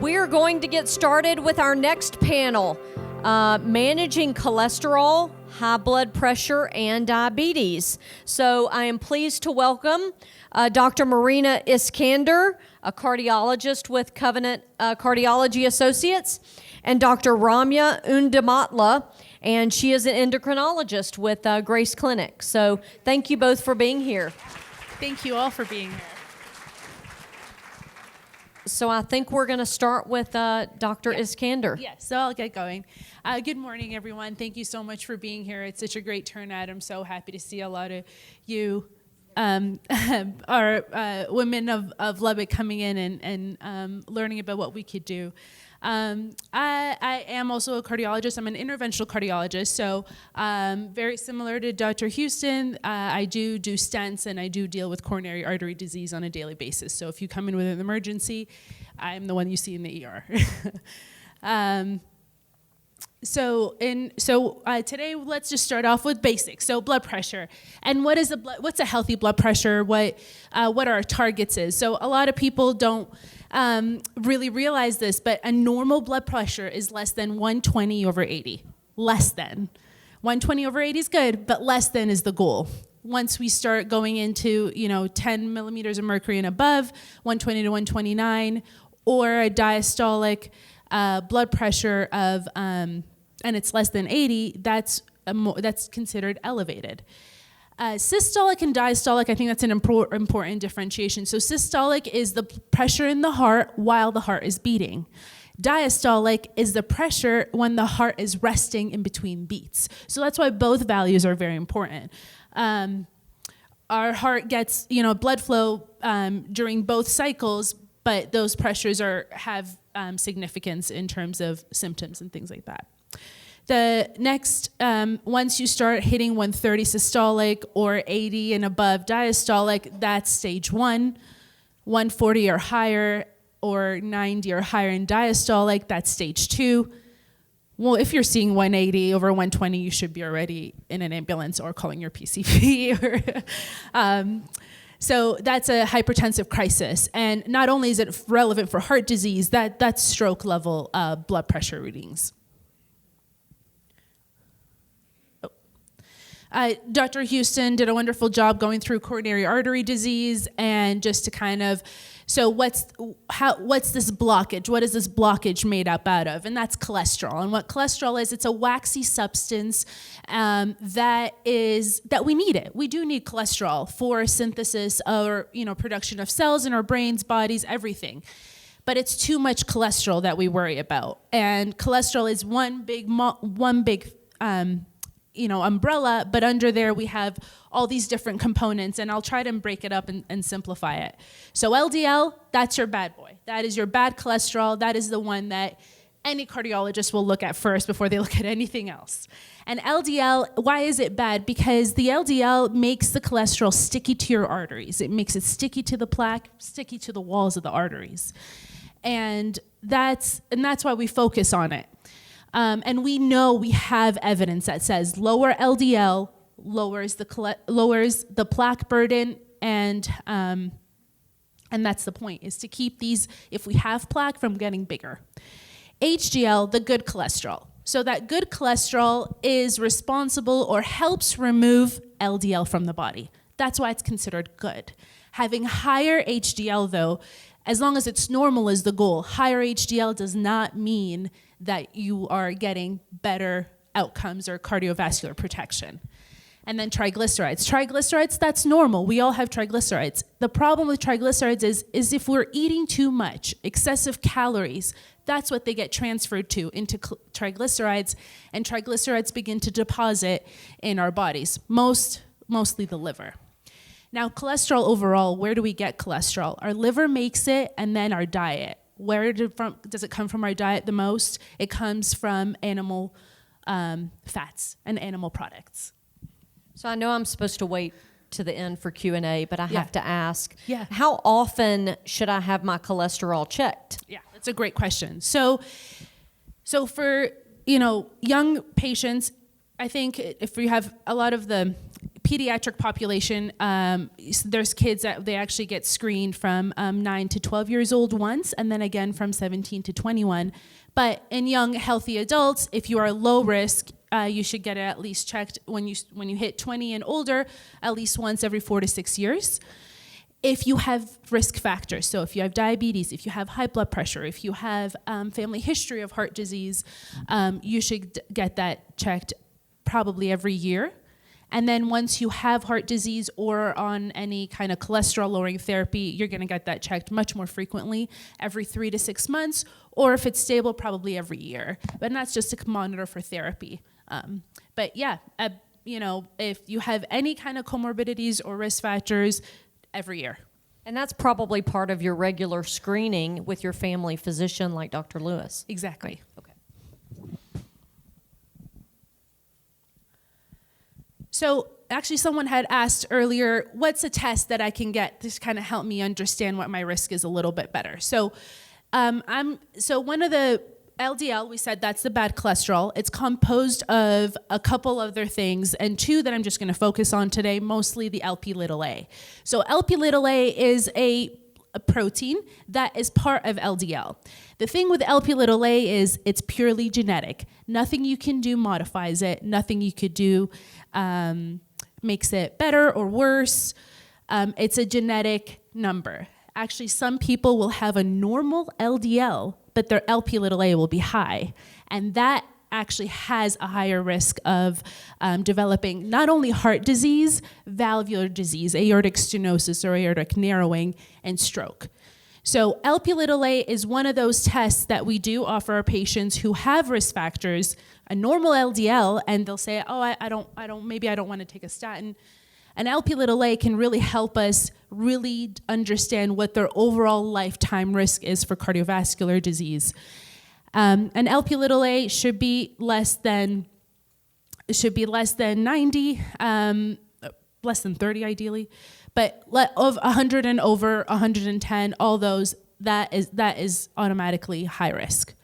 We are going to get started with our next panel, managing cholesterol, high blood pressure, and diabetes. So I am pleased to welcome Dr. Marina Iskandir, a cardiologist with Covenant Cardiology Associates, and Dr. Ramya Undamatla, and she is an endocrinologist with Grace Clinic. So thank you both for being here. Thank you all for being here. So I think we're going to start with Dr. Iskandir. Yes, so I'll get going. Good morning, everyone. Thank you so much for being here. It's such a great turnout. I'm so happy to see a lot of you are women of Lubbock coming in and learning about what we could do. I am also a cardiologist. I'm an interventional cardiologist, so very similar to Dr. Houston. I do stents, and I do deal with coronary artery disease on a daily basis. So if you come in with an emergency, I'm the one you see in the ER. So today, let's just start off with basics. So blood pressure, and what's a healthy blood pressure? What our targets is. So a lot of people don't really realize this, but a normal blood pressure is less than 120/80. Less than 120/80 is good, but less than is the goal. Once we start going into 10 millimeters of mercury and above, 120 to 129, or a diastolic blood pressure of and it's less than 80, that's considered elevated. Systolic and diastolic, I think that's an important differentiation. So systolic is the pressure in the heart while the heart is beating. Diastolic is the pressure when the heart is resting in between beats. So that's why both values are very important. Our heart gets blood flow during both cycles, but those pressures have significance in terms of symptoms and things like that. The next, once you start hitting 130 systolic or 80 and above diastolic, that's stage 1. 140 or higher or 90 or higher in diastolic, that's stage 2. Well, if you're seeing 180 over 120, you should be already in an ambulance or calling your PCP. So that's a hypertensive crisis. And not only is it relevant for heart disease, that's stroke level blood pressure readings. Dr. Houston did a wonderful job going through coronary artery disease, and just to kind of, so what's this blockage? What is this blockage made up out of? And that's cholesterol. And what cholesterol is, it's a waxy substance that we need it. We do need cholesterol for synthesis or production of cells in our brains, bodies, everything. But it's too much cholesterol that we worry about. And cholesterol is one big umbrella, but under there we have all these different components, and I'll try to break it up and simplify it. So LDL, that's your bad boy. That is your bad cholesterol. That is the one that any cardiologist will look at first before they look at anything else. And LDL, why is it bad? Because the LDL makes the cholesterol sticky to your arteries. It makes it sticky to the plaque, sticky to the walls of the arteries. And that's why we focus on it. And we know we have evidence that says lower LDL lowers the plaque burden, and that's the point, is to keep these, if we have plaque, from getting bigger. HDL, the good cholesterol. So that good cholesterol is responsible or helps remove LDL from the body. That's why it's considered good. Having higher HDL, though, as long as it's normal, is the goal. Higher HDL does not mean that you are getting better outcomes or cardiovascular protection. And then triglycerides. Triglycerides, that's normal. We all have triglycerides. The problem with triglycerides is if we're eating too much, excessive calories, that's what they get transferred to, into triglycerides, and triglycerides begin to deposit in our bodies, mostly the liver. Now, cholesterol overall, where do we get cholesterol? Our liver makes it, and then our diet. Where does it come from our diet the most? It comes from animal fats and animal products. So I know I'm supposed to wait to the end for Q&A, but I have to ask, how often should I have my cholesterol checked? Yeah, that's a great question. So for young patients, I think if we have a lot of the pediatric population, there's kids that they actually get screened from 9 to 12 years old once, and then again from 17 to 21. But in young, healthy adults, if you are low risk, you should get it at least checked when you hit 20 and older, at least once every 4 to 6 years. If you have risk factors, so if you have diabetes, if you have high blood pressure, if you have family history of heart disease, you should get that checked probably every year. And then once you have heart disease or on any kind of cholesterol-lowering therapy, you're going to get that checked much more frequently, every 3 to 6 months, or if it's stable, probably every year. But that's just to monitor for therapy. But yeah, if you have any kind of comorbidities or risk factors, every year. And that's probably part of your regular screening with your family physician like Dr. Lewis. Exactly. Okay. So actually someone had asked earlier, what's a test that I can get to kind of help me understand what my risk is a little bit better? So one of the LDL, we said that's the bad cholesterol. It's composed of a couple other things, and two that I'm just going to focus on today, mostly the Lp(a). So Lp(a) is a protein that is part of LDL. The thing with Lp(a) is it's purely genetic. Nothing you can do modifies it. Nothing you could do makes it better or worse. It's a genetic number. Actually, some people will have a normal LDL, but their Lp(a) will be high. And that actually has a higher risk of developing not only heart disease, valvular disease, aortic stenosis or aortic narrowing, and stroke. So Lp(a) is one of those tests that we do offer our patients who have risk factors, a normal LDL, and they'll say, maybe I don't want to take a statin. And Lp(a) can really help us really understand what their overall lifetime risk is for cardiovascular disease. And Lp(a) should be less than 90, less than 30 ideally, but of 100 and over 110, all those, that is automatically high risk.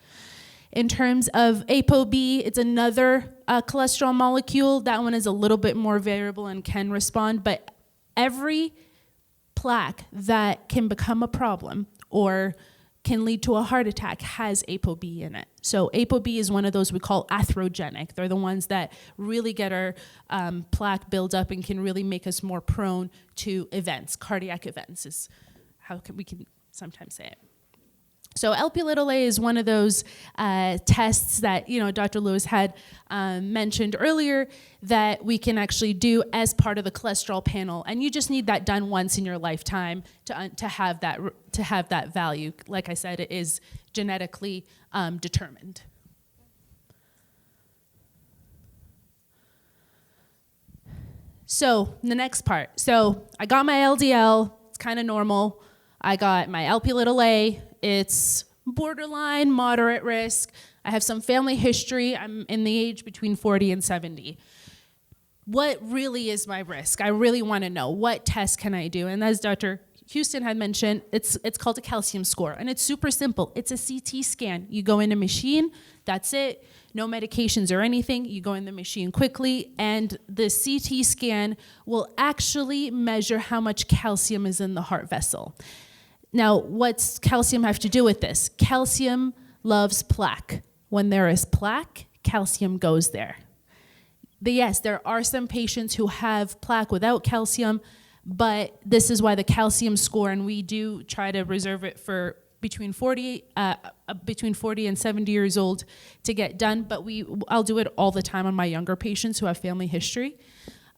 In terms of APOB, it's another cholesterol molecule. That one is a little bit more variable and can respond, but every plaque that can become a problem or can lead to a heart attack has APOB in it. So APOB is one of those we call atherogenic. They're the ones that really get our plaque build up and can really make us more prone to events. Cardiac events is how we can sometimes say it. So Lp(a) is one of those tests that Dr. Lewis had mentioned earlier that we can actually do as part of the cholesterol panel, and you just need that done once in your lifetime to have that value. Like I said, it is genetically determined. So the next part. So I got my LDL. It's kind of normal. I got my Lp(a). It's borderline, moderate risk. I have some family history. I'm in the age between 40 and 70. What really is my risk? I really want to know. What test can I do? And as Dr. Houston had mentioned, it's called a calcium score, and it's super simple. It's a CT scan. You go in a machine, that's it. No medications or anything. You go in the machine quickly, and the CT scan will actually measure how much calcium is in the heart vessel. Now, what's calcium have to do with this? Calcium loves plaque. When there is plaque, calcium goes there. Yes, there are some patients who have plaque without calcium, but this is why the calcium score, and we do try to reserve it for between 40 and 70 years old to get done, but I'll do it all the time on my younger patients who have family history.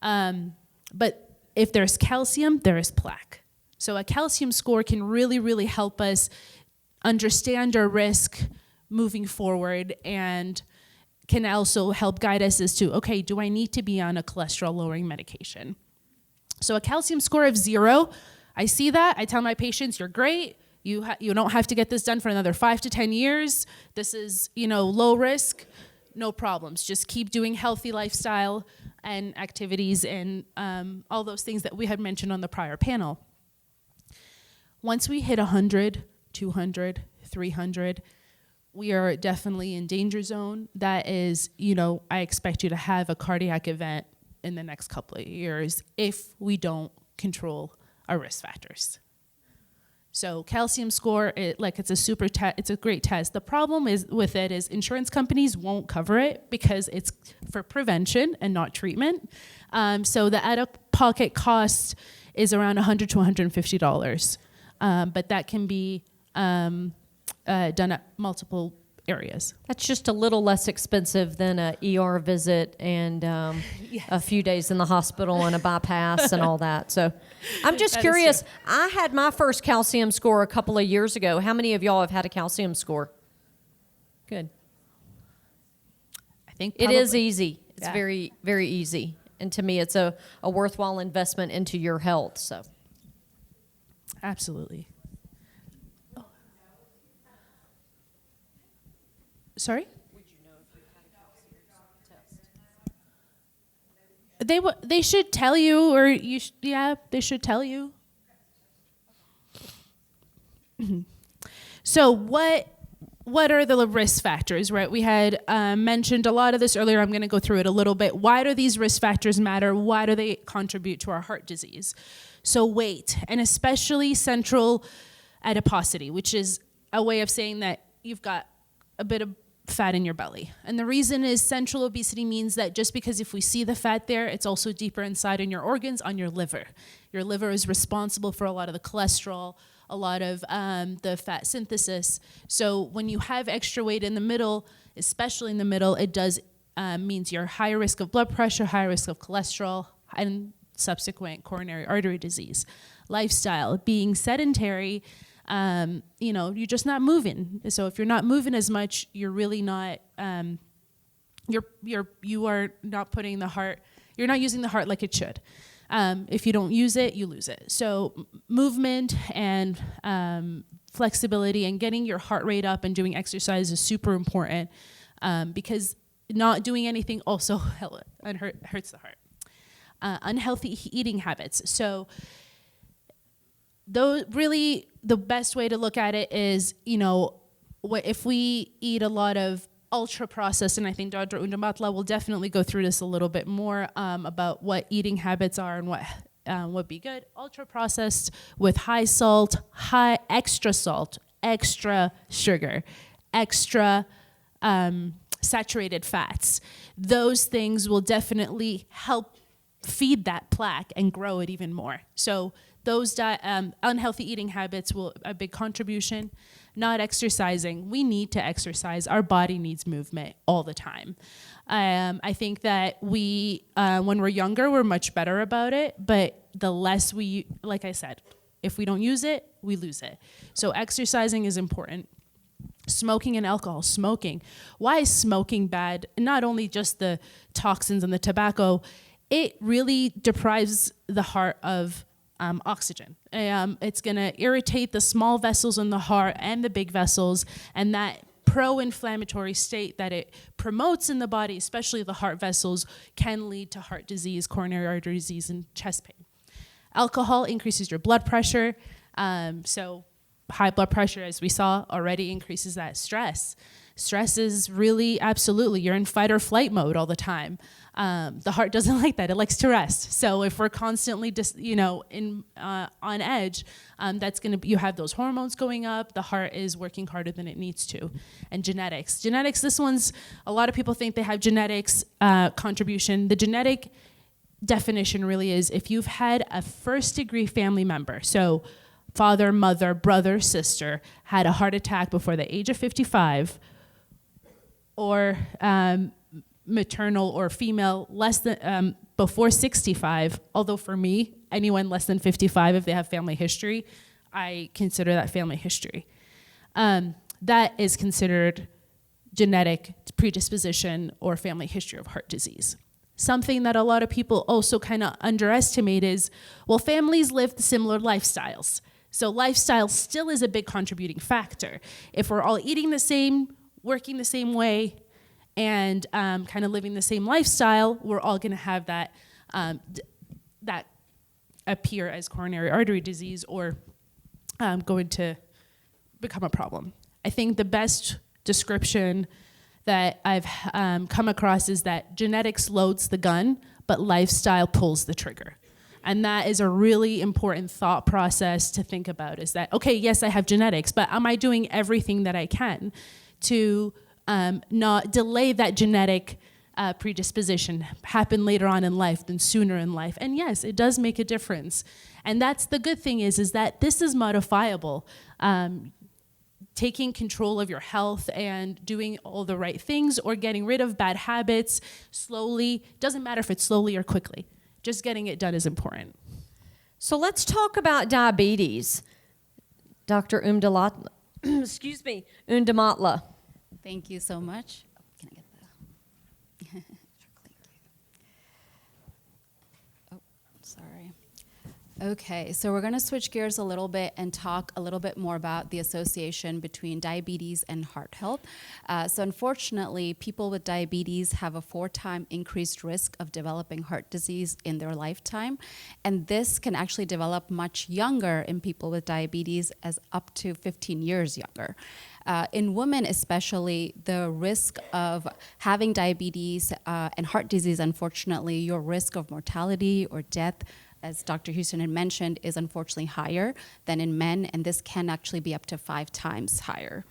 But if there's calcium, there is plaque. So a calcium score can really, really help us understand our risk moving forward and can also help guide us as to, okay, do I need to be on a cholesterol-lowering medication? So a calcium score of 0, I see that. I tell my patients, you're great. You don't have to get this done for another 5 to 10 years. This is, low risk, no problems. Just keep doing healthy lifestyle and activities and all those things that we had mentioned on the prior panel. Once we hit 100, 200, 300, we are definitely in danger zone. That is, I expect you to have a cardiac event in the next couple of years if we don't control our risk factors. So calcium score, it's a great test. The problem with it is insurance companies won't cover it because it's for prevention and not treatment. So the out-of-pocket cost is around $100 to $150, but that can be done at multiple areas. That's just a little less expensive than a ER visit and Yes. a few days in the hospital and a bypass and all that. So I'm just That is curious. true. I had my first calcium score a couple of years ago. How many of y'all have had a calcium score? Good. I think It is easy. It's Yeah. very, very easy. And to me, it's a worthwhile investment into your health. So Absolutely. Oh. Sorry? would you know if you had a calcium test? They should tell you, or they should tell you. So what are the risk factors, right? We had mentioned a lot of this earlier. I'm going to go through it a little bit. Why do these risk factors matter? Why do they contribute to our heart disease? So weight, and especially central adiposity, which is a way of saying that you've got a bit of fat in your belly. And the reason is central obesity means that just because if we see the fat there, it's also deeper inside in your organs, on your liver. Your liver is responsible for a lot of the cholesterol, a lot of the fat synthesis. So when you have extra weight in the middle, especially in the middle, it does means you're higher risk of blood pressure, higher risk of cholesterol, and subsequent coronary artery disease. Lifestyle, being sedentary, you're just not moving. So if you're not moving as much, you're really not, you are not putting the heart, you're not using the heart like it should. If you don't use it, you lose it. So movement and flexibility and getting your heart rate up and doing exercise is super important because not doing anything also hurts the heart. Unhealthy eating habits. So though really the best way to look at it is, if we eat a lot of ultra processed, and I think Dr. Undamatla will definitely go through this a little bit more about what eating habits are and what would be good. Ultra processed with high salt, extra sugar, extra saturated fats. Those things will definitely help feed that plaque and grow it even more. So those unhealthy eating habits will a big contribution. Not exercising. We need to exercise. Our body needs movement all the time. I think that we, when we're younger, we're much better about it. But the less we, like I said, if we don't use it, we lose it. So exercising is important. Smoking and alcohol. Smoking. Why is smoking bad? Not only just the toxins and the tobacco, it really deprives the heart of oxygen. It's going to irritate the small vessels in the heart and the big vessels, and that pro-inflammatory state that it promotes in the body, especially the heart vessels, can lead to heart disease, coronary artery disease, and chest pain. Alcohol increases your blood pressure. So high blood pressure, as we saw, already increases that stress. Stress is really, absolutely, you're in fight or flight mode all the time. The heart doesn't like that. It likes to rest. So if we're constantly on edge, that's going to you have those hormones going up. The heart is working harder than it needs to. And genetics. Genetics, this one's, a lot of people think they have genetics contribution. The genetic definition really is if you've had a first-degree family member, so father, mother, brother, sister, had a heart attack before the age of 55, or maternal or female less than before 65, although for me, anyone less than 55, if they have family history, I consider that family history. That is considered genetic predisposition or family history of heart disease. Something that a lot of people also kind of underestimate is, well, families live similar lifestyles. So lifestyle still is a big contributing factor. If we're all eating the same, working the same way, and kind of living the same lifestyle, we're all going to have that that appear as coronary artery disease or going to become a problem. I think the best description that I've come across is that genetics loads the gun, but lifestyle pulls the trigger. And that is a really important thought process to think about, is that, okay, yes, I have genetics, but am I doing everything that I can to not delay that genetic predisposition, happen later on in life than sooner in life? And yes, it does make a difference. And that's the good thing, is that this is modifiable. Taking control of your health and doing all the right things, or getting rid of bad habits slowly, doesn't matter if it's slowly or quickly. Just getting it done is important. So let's talk about diabetes. Dr. Undamatla, excuse me, Undamatla. Thank you so much. Can I get the... Oh, sorry. Okay, so we're going to switch gears a little bit and talk a little bit more about the association between diabetes and heart health. So unfortunately, people with diabetes have a 4-time increased risk of developing heart disease in their lifetime. And this can actually develop much younger in people with diabetes, as up to 15 years younger. In women especially, the risk of having diabetes and heart disease, unfortunately, your risk of mortality or death, as Dr. Houston had mentioned, is unfortunately higher than in men, and this can actually be up to 5 times higher.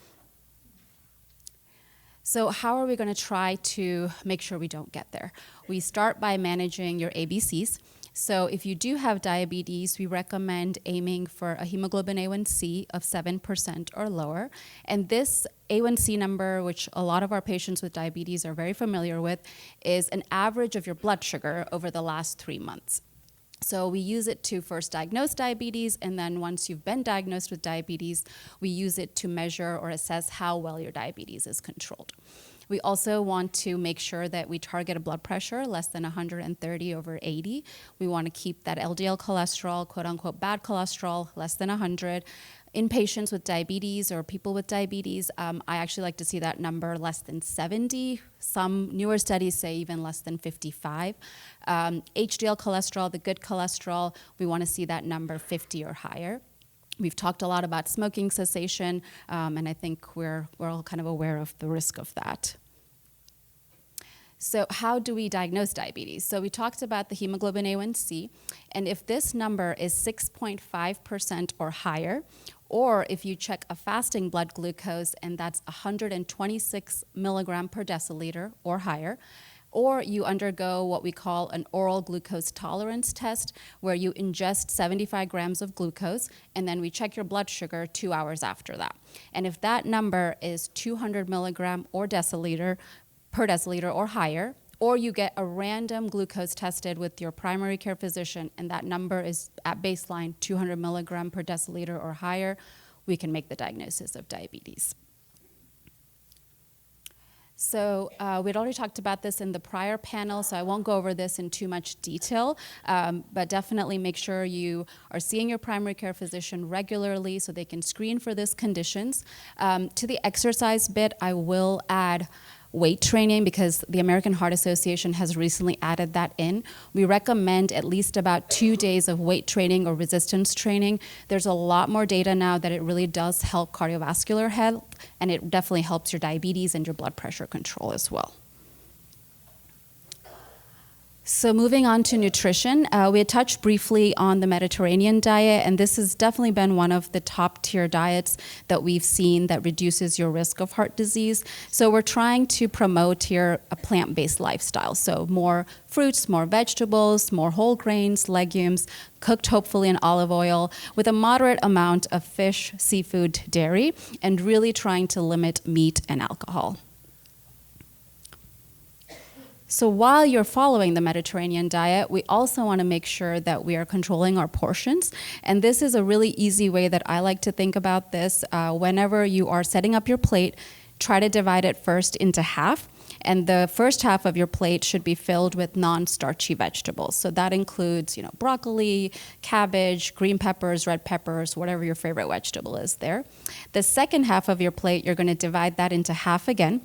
So how are we going to try to make sure we don't get there? We start by managing your ABCs. So if you do have diabetes, we recommend aiming for a hemoglobin A1C of 7% or lower. And this A1C number, which a lot of our patients with diabetes are very familiar with, is an average of your blood sugar over the last 3 months. So we use it to first diagnose diabetes, and then once you've been diagnosed with diabetes, we use it to measure or assess how well your diabetes is controlled. We also want to make sure that we target a blood pressure less than 130/80. We want to keep that LDL cholesterol, quote unquote bad cholesterol, less than 100. In patients with diabetes or people with diabetes, I actually like to see that number less than 70. Some newer studies say even less than 55. HDL cholesterol, the good cholesterol, we want to see that number 50 or higher. We've talked a lot about smoking cessation, and I think we're all kind of aware of the risk of that. So how do we diagnose diabetes? So we talked about the hemoglobin A1C, and if this number is 6.5% or higher, or if you check a fasting blood glucose and that's 126 milligram per deciliter or higher, or you undergo what we call an oral glucose tolerance test, where you ingest 75 grams of glucose, and then we check your blood sugar 2 hours after that. And if that number is 200 milligram or deciliter per deciliter or higher, or you get a random glucose tested with your primary care physician and that number is at baseline 200 milligram per deciliter or higher, we can make the diagnosis of diabetes. So we'd already talked about this in the prior panel, so I won't go over this in too much detail, but definitely make sure you are seeing your primary care physician regularly so they can screen for these conditions. To the exercise bit, I will add weight training, because the American Heart Association has recently added that in. We recommend at least about 2 days of weight training or resistance training. There's a lot more data now that it really does help cardiovascular health, and it definitely helps your diabetes and your blood pressure control as well. So moving on to nutrition, we had touched briefly on the Mediterranean diet, and this has definitely been one of the top tier diets that we've seen that reduces your risk of heart disease. So we're trying to promote here a plant-based lifestyle. So more fruits, more vegetables, more whole grains, legumes, cooked hopefully in olive oil, with a moderate amount of fish, seafood, dairy, and really trying to limit meat and alcohol. So while you're following the Mediterranean diet, we also want to make sure that we are controlling our portions. And this is a really easy way that I like to think about this. Whenever you are setting up your plate, try to divide it first into half. And the first half of your plate should be filled with non-starchy vegetables. So that includes, broccoli, cabbage, green peppers, red peppers, whatever your favorite vegetable is there. The second half of your plate, you're going to divide that into half again.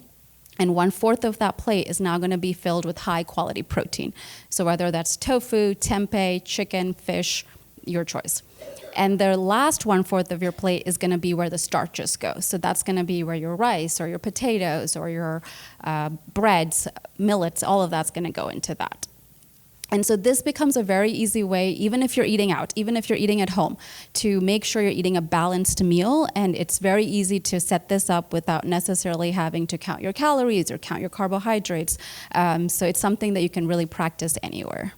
And 1/4 of that plate is now going to be filled with high quality protein. So whether that's tofu, tempeh, chicken, fish, your choice. And the last 1/4 of your plate is going to be where the starches go. So that's going to be where your rice or your potatoes or your breads, millets, all of that's going to go into that. And so this becomes a very easy way, even if you're eating out, even if you're eating at home, to make sure you're eating a balanced meal. And it's very easy to set this up without necessarily having to count your calories or count your carbohydrates. So it's something that you can really practice anywhere.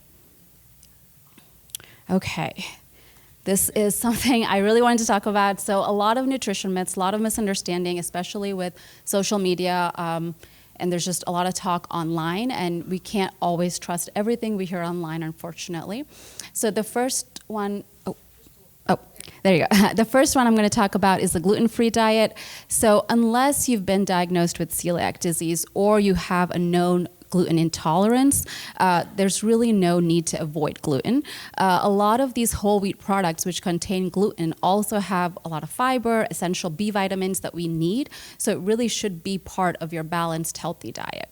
Okay. This is something I really wanted to talk about. So a lot of nutrition myths, a lot of misunderstanding, especially with social media. And there's just a lot of talk online, and we can't always trust everything we hear online, unfortunately. So the first one, there you go. The first one I'm going to talk about is the gluten-free diet. So unless you've been diagnosed with celiac disease or you have a known gluten intolerance, there's really no need to avoid gluten. A lot of these whole wheat products which contain gluten also have a lot of fiber, essential B vitamins that we need, so it really should be part of your balanced, healthy diet.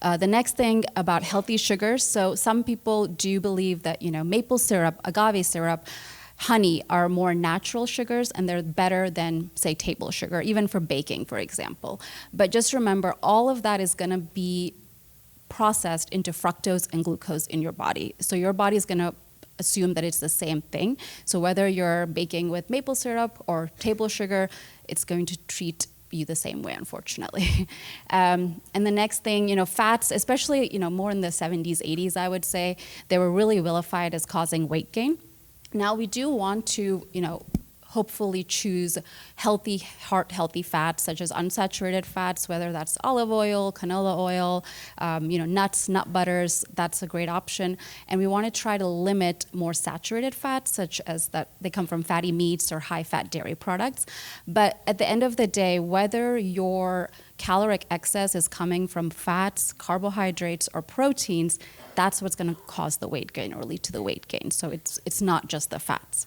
The next thing about healthy sugars, so some people do believe that, maple syrup, agave syrup, honey are more natural sugars, and they're better than, say, table sugar, even for baking, for example. But just remember, all of that is going to be processed into fructose and glucose in your body. So your body is going to assume that it's the same thing. So whether you're baking with maple syrup or table sugar, it's going to treat you the same way, unfortunately. And the next thing, fats, especially, more in the 70s, 80s, I would say, they were really vilified as causing weight gain. Now we do want to, hopefully choose healthy, heart-healthy fats, such as unsaturated fats, whether that's olive oil, canola oil, nuts, nut butters. That's a great option. And we want to try to limit more saturated fats, such as that they come from fatty meats or high-fat dairy products. But at the end of the day, whether your caloric excess is coming from fats, carbohydrates, or proteins, that's what's going to cause the weight gain or lead to the weight gain. So it's not just the fats.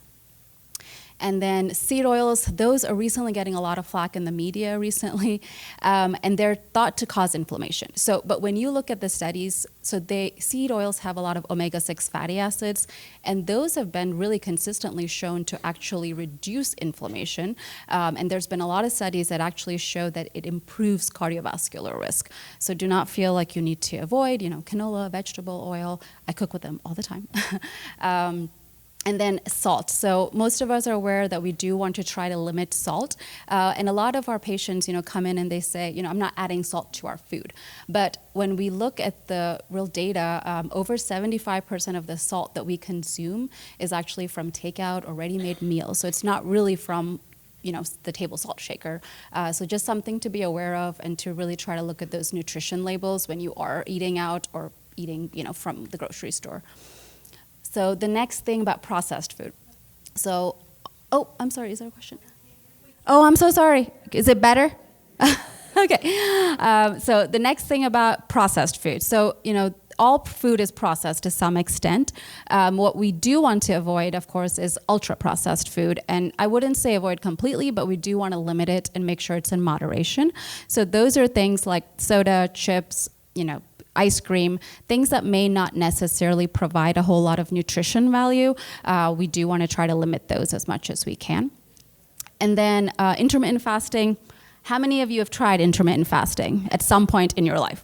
And then seed oils, those are recently getting a lot of flack in the media recently, and they're thought to cause inflammation. But when you look at the studies, seed oils have a lot of omega-6 fatty acids, and those have been really consistently shown to actually reduce inflammation. And there's been a lot of studies that actually show that it improves cardiovascular risk. So do not feel like you need to avoid, canola, vegetable oil. I cook with them all the time. And then salt. So most of us are aware that we do want to try to limit salt. And a lot of our patients, come in and they say, I'm not adding salt to our food. But when we look at the real data, over 75% of the salt that we consume is actually from takeout or ready-made meals. So it's not really from the table salt shaker. So just something to be aware of and to really try to look at those nutrition labels when you are eating out or eating, from the grocery store. So the next thing about processed food. So, I'm sorry, is there a question? Oh, I'm so sorry. Is it better? Okay. So the next thing about processed food. So, all food is processed to some extent. What we do want to avoid, of course, is ultra-processed food. And I wouldn't say avoid completely, but we do want to limit it and make sure it's in moderation. So those are things like soda, chips, ice cream, things that may not necessarily provide a whole lot of nutrition value. We do want to try to limit those as much as we can. And then intermittent fasting. How many of you have tried intermittent fasting at some point in your life?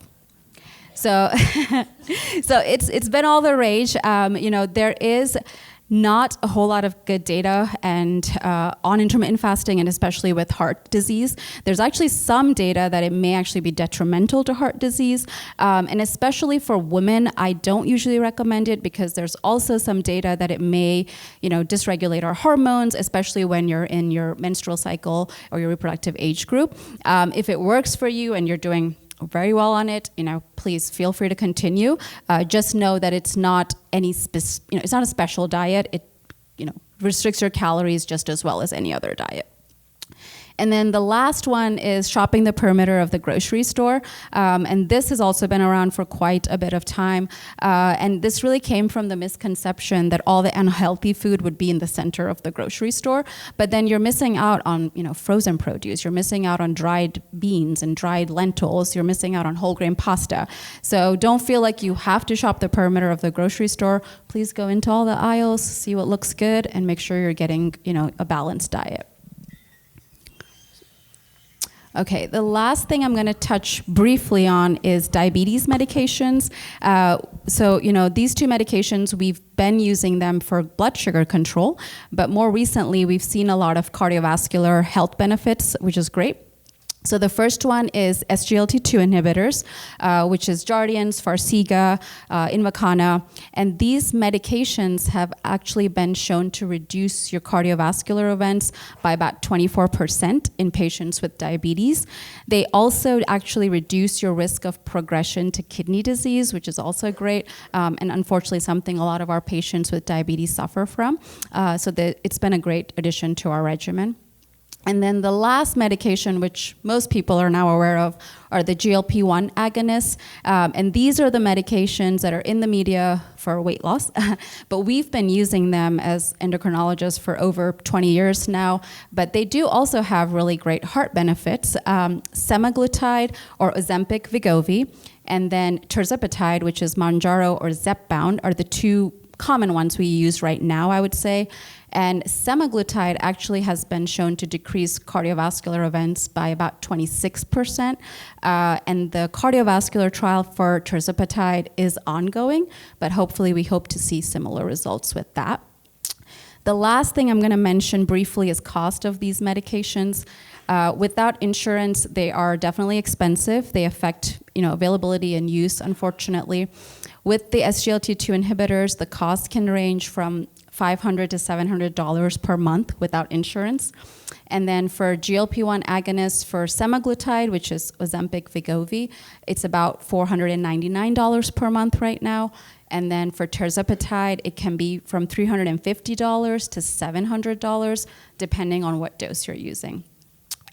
So, it's been all the rage. There is not a whole lot of good data on intermittent fasting, and especially with heart disease. There's actually some data that it may actually be detrimental to heart disease, and especially for women, I don't usually recommend it because there's also some data that it may, dysregulate our hormones, especially when you're in your menstrual cycle or your reproductive age group. If it works for you and you're doing very well on it, please feel free to continue. Just know that it's not it's not a special diet. It, restricts your calories just as well as any other diet. And then the last one is shopping the perimeter of the grocery store. And this has also been around for quite a bit of time. And this really came from the misconception that all the unhealthy food would be in the center of the grocery store. But then you're missing out on, frozen produce. You're missing out on dried beans and dried lentils. You're missing out on whole grain pasta. So don't feel like you have to shop the perimeter of the grocery store. Please go into all the aisles, see what looks good, and make sure you're getting, a balanced diet. Okay, the last thing I'm going to touch briefly on is diabetes medications. These two medications, we've been using them for blood sugar control, but more recently, we've seen a lot of cardiovascular health benefits, which is great. So the first one is SGLT2 inhibitors, which is Jardiance, Farxiga, Invokana, and these medications have actually been shown to reduce your cardiovascular events by about 24% in patients with diabetes. They also actually reduce your risk of progression to kidney disease, which is also great, and unfortunately something a lot of our patients with diabetes suffer from. It's been a great addition to our regimen. And then the last medication, which most people are now aware of, are the GLP-1 agonists. And these are the medications that are in the media for weight loss. But we've been using them as endocrinologists for over 20 years now. But they do also have really great heart benefits. Semaglutide or Ozempic Wegovy, and then tirzepatide, which is Mounjaro or Zepbound, are the two common ones we use right now, I would say. And semaglutide actually has been shown to decrease cardiovascular events by about 26%. And the cardiovascular trial for tirzepatide is ongoing, but hopefully we hope to see similar results with that. The last thing I'm going to mention briefly is cost of these medications. Without insurance, they are definitely expensive. They affect, availability and use, unfortunately. With the SGLT2 inhibitors, the cost can range from $500 to $700 per month without insurance. And then for GLP-1 agonists, for semaglutide, which is Ozempic Wegovy, it's about $499 per month right now. And then for tirzepatide, it can be from $350 to $700, depending on what dose you're using.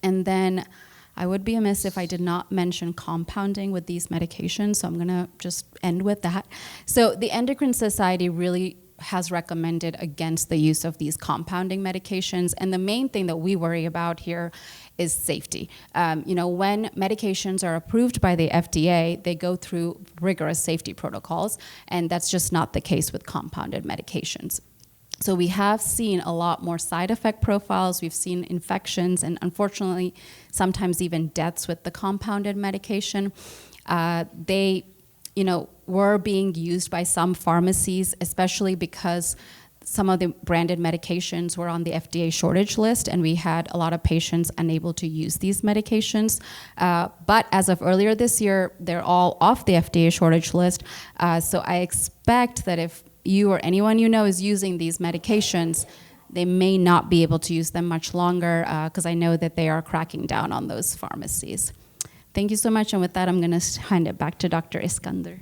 And then I would be amiss if I did not mention compounding with these medications, so I'm gonna just end with that. So the Endocrine Society really has recommended against the use of these compounding medications, and the main thing that we worry about here is safety. When medications are approved by the FDA, they go through rigorous safety protocols, and that's just not the case with compounded medications. So we have seen a lot more side effect profiles. We've seen infections and unfortunately, sometimes even deaths with the compounded medication. They were being used by some pharmacies, especially because some of the branded medications were on the FDA shortage list, and we had a lot of patients unable to use these medications. But as of earlier this year, they're all off the FDA shortage list. So I expect that if you or anyone you know is using these medications, they may not be able to use them much longer because I know that they are cracking down on those pharmacies. Thank you so much, and with that, I'm going to hand it back to Dr. Iskandir.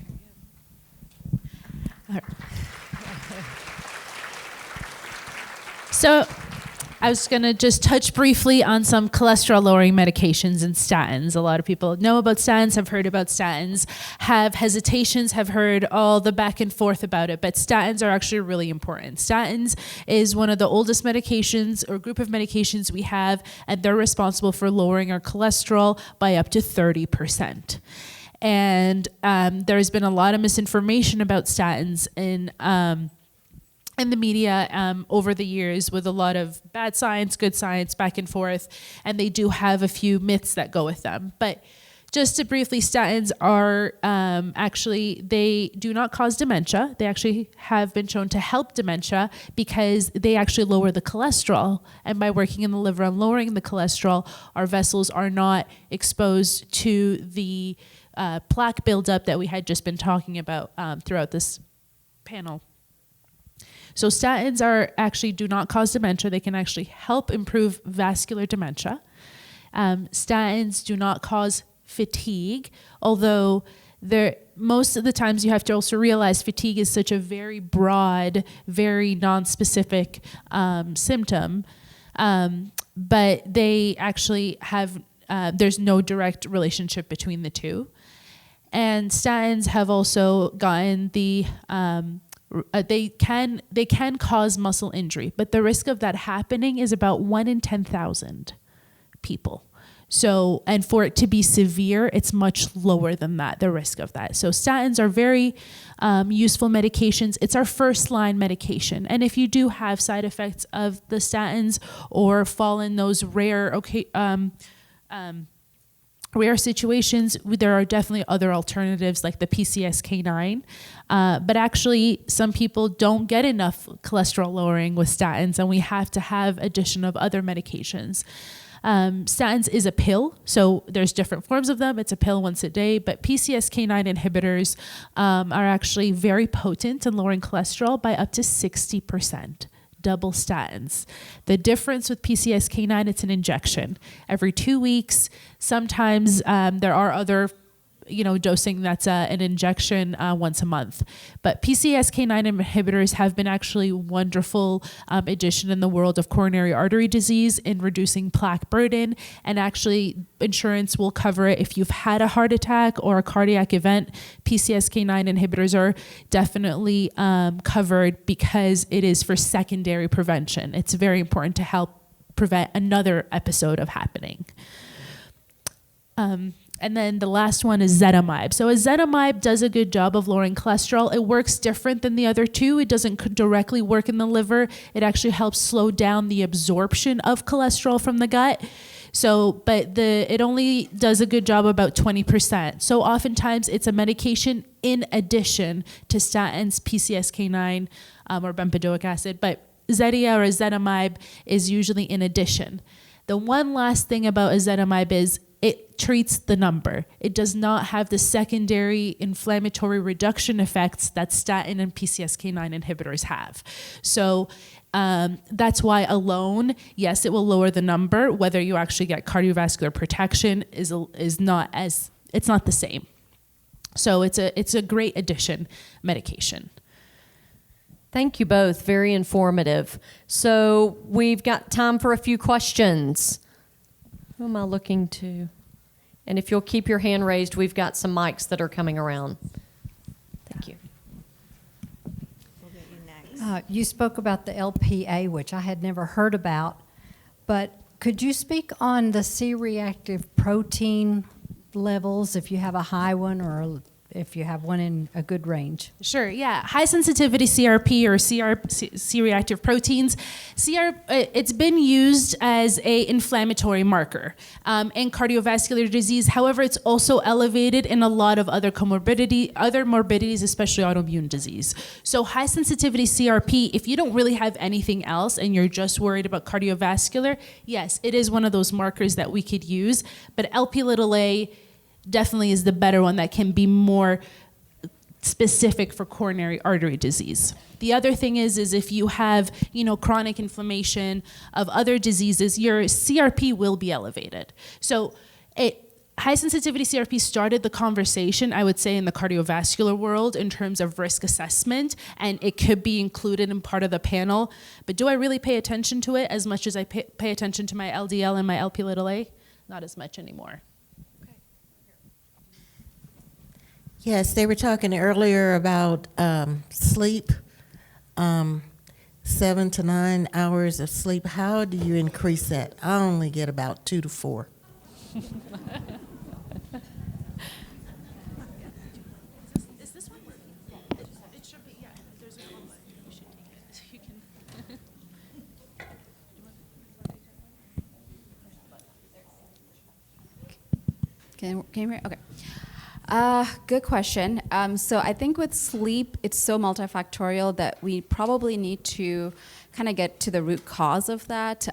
So I was going to just touch briefly on some cholesterol-lowering medications and statins. A lot of people know about statins, have heard about statins, have hesitations, have heard all the back and forth about it, but statins are actually really important. Statins is one of the oldest medications or group of medications we have, and they're responsible for lowering our cholesterol by up to 30%. And there's been a lot of misinformation about statins in the media over the years, with a lot of bad science, good science, back and forth, and they do have a few myths that go with them. But just to briefly, statins are actually, they do not cause dementia. They actually have been shown to help dementia because they actually lower the cholesterol. And by working in the liver and lowering the cholesterol, our vessels are not exposed to the plaque buildup that we had just been talking about throughout this panel. So statins do not cause dementia. They can actually help improve vascular dementia. Statins do not cause fatigue, although most of the times you have to also realize fatigue is such a very broad, very non-specific symptom. But they actually have, there's no direct relationship between the two. And statins have also gotten the, they can cause muscle injury, but the risk of that happening is about 1 in 10,000 people. So, and for it to be severe, it's much lower than that, the risk of that. So statins are very useful medications. It's our first line medication. And if you do have side effects of the statins or fall in those rare rare situations, there are definitely other alternatives like the PCSK9. But actually, some people don't get enough cholesterol lowering with statins, and we have to have addition of other medications. Statins is a pill, so there's different forms of them. It's a pill once a day, but PCSK9 inhibitors are actually very potent in lowering cholesterol by up to 60%. Double statins. The difference with PCSK9, it's an injection every 2 weeks. Sometimes there are other dosing that's an injection once a month. But PCSK9 inhibitors have been actually wonderful addition in the world of coronary artery disease in reducing plaque burden, and actually insurance will cover it if you've had a heart attack or a cardiac event. PCSK9 inhibitors are definitely covered because it is for secondary prevention. It's very important to help prevent another episode of happening. And then the last one is ezetimibe. So ezetimibe does a good job of lowering cholesterol. It works different than the other two. It doesn't directly work in the liver. It actually helps slow down the absorption of cholesterol from the gut. But it only does a good job about 20%. So oftentimes it's a medication in addition to statins, PCSK9, or bempedoic acid. But Zetia or ezetimibe is usually in addition. The one last thing about ezetimibe is it treats the number. It does not have the secondary inflammatory reduction effects that statin and PCSK9 inhibitors have. So that's why alone, yes, it will lower the number. Whether you actually get cardiovascular protection is not the same. So it's a great addition medication. Thank you both. Very informative. So we've got time for a few questions. Who am I looking to? And if you'll keep your hand raised, we've got some mics that are coming around. Thank you. We'll get you next. You spoke about the LPA, which I had never heard about, but could you speak on the C-reactive protein levels, if you have a high one or if you have one in a good range? Sure, yeah. High sensitivity CRP or C-reactive proteins. It's been used as an inflammatory marker in cardiovascular disease. However, it's also elevated in a lot of other morbidities, especially autoimmune disease. So high sensitivity CRP, if you don't really have anything else and you're just worried about cardiovascular, yes, it is one of those markers that we could use. But Lp(a) definitely is the better one that can be more specific for coronary artery disease. The other thing is if you have, chronic inflammation of other diseases, your CRP will be elevated. So high sensitivity CRP started the conversation, I would say, in the cardiovascular world in terms of risk assessment, and it could be included in part of the panel. But do I really pay attention to it as much as I pay attention to my LDL and my Lp(a)? Not as much anymore. Yes, they were talking earlier about sleep, 7 to 9 hours of sleep. How do you increase that? I only get about 2 to 4. Is this one working? It should be, yeah. There's a one button. You should take it. You can. Can you hear? Okay. Good question. So I think with sleep, it's so multifactorial that we probably need to kind of get to the root cause of that.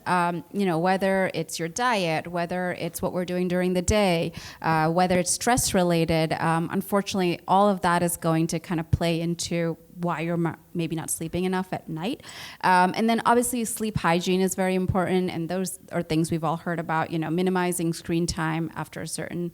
Whether it's your diet, whether it's what we're doing during the day, whether it's stress related. Unfortunately, all of that is going to kind of play into why you're maybe not sleeping enough at night. And then obviously sleep hygiene is very important, and those are things we've all heard about, minimizing screen time after a certain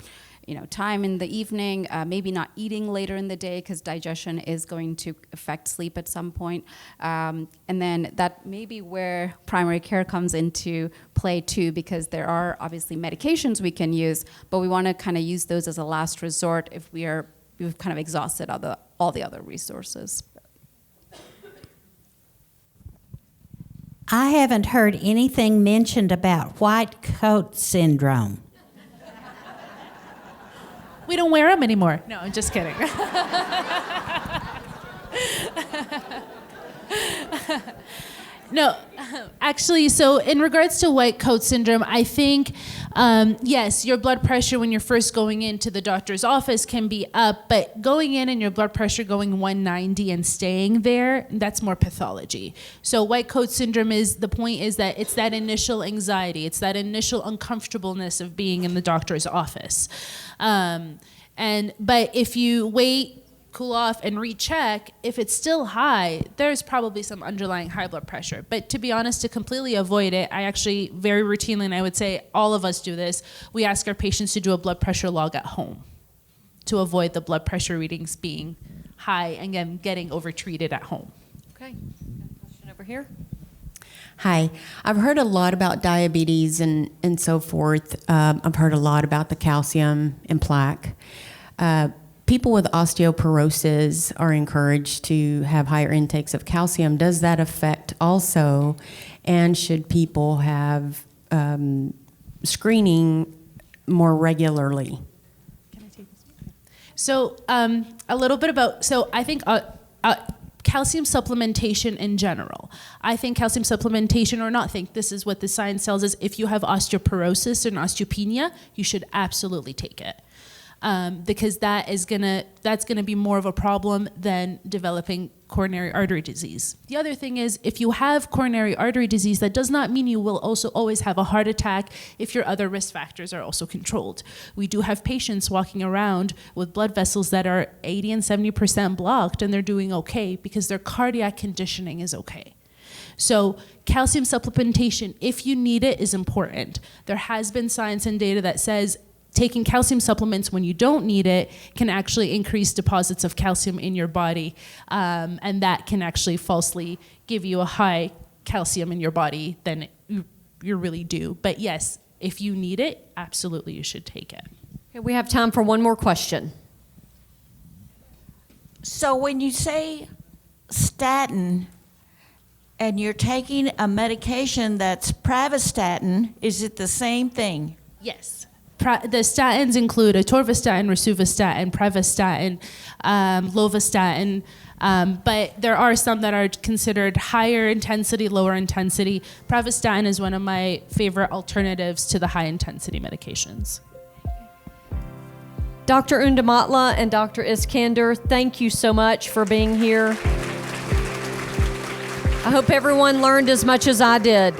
time in the evening, maybe not eating later in the day because digestion is going to affect sleep at some point. And then that may be where primary care comes into play too, because there are obviously medications we can use, but we want to kind of use those as a last resort if we've kind of exhausted all the other resources. I haven't heard anything mentioned about white coat syndrome. We don't wear them anymore. No, I'm just kidding. No, actually, so in regards to white coat syndrome, I think Yes, your blood pressure when you're first going into the doctor's office can be up, but going in and your blood pressure going 190 and staying there, that's more pathology. So white coat syndrome is, the point is that it's that initial anxiety, it's that initial uncomfortableness of being in the doctor's office. But if you wait, cool off, and recheck, if it's still high, there's probably some underlying high blood pressure. But to be honest, to completely avoid it, I actually very routinely, and I would say all of us do this, we ask our patients to do a blood pressure log at home to avoid the blood pressure readings being high and then getting overtreated at home. Okay. Question over here. Hi, I've heard a lot about diabetes and so forth. I've heard a lot about the calcium and plaque. People with osteoporosis are encouraged to have higher intakes of calcium. Does that affect also? And should people have screening more regularly? Can I take this? Okay. So a little bit about, so I think calcium supplementation in general. I think calcium supplementation, or not think, this is what the science tells us, if you have osteoporosis and osteopenia, you should absolutely take it. Because that's gonna be more of a problem than developing coronary artery disease. The other thing is, if you have coronary artery disease, that does not mean you will also always have a heart attack if your other risk factors are also controlled. We do have patients walking around with blood vessels that are 80 and 70% blocked, and they're doing okay because their cardiac conditioning is okay. So calcium supplementation, if you need it, is important. There has been science and data that says taking calcium supplements when you don't need it can actually increase deposits of calcium in your body, and that can actually falsely give you a high calcium in your body than you really do. But yes, if you need it, absolutely you should take it. Okay, we have time for one more question. So when you say statin and you're taking a medication that's pravastatin, is it the same thing? Yes. The statins include atorvastatin, rosuvastatin, pravastatin, lovastatin, but there are some that are considered higher intensity, lower intensity. Pravastatin is one of my favorite alternatives to the high intensity medications. Dr. Undamatla and Dr. Iskandir, thank you so much for being here. I hope everyone learned as much as I did.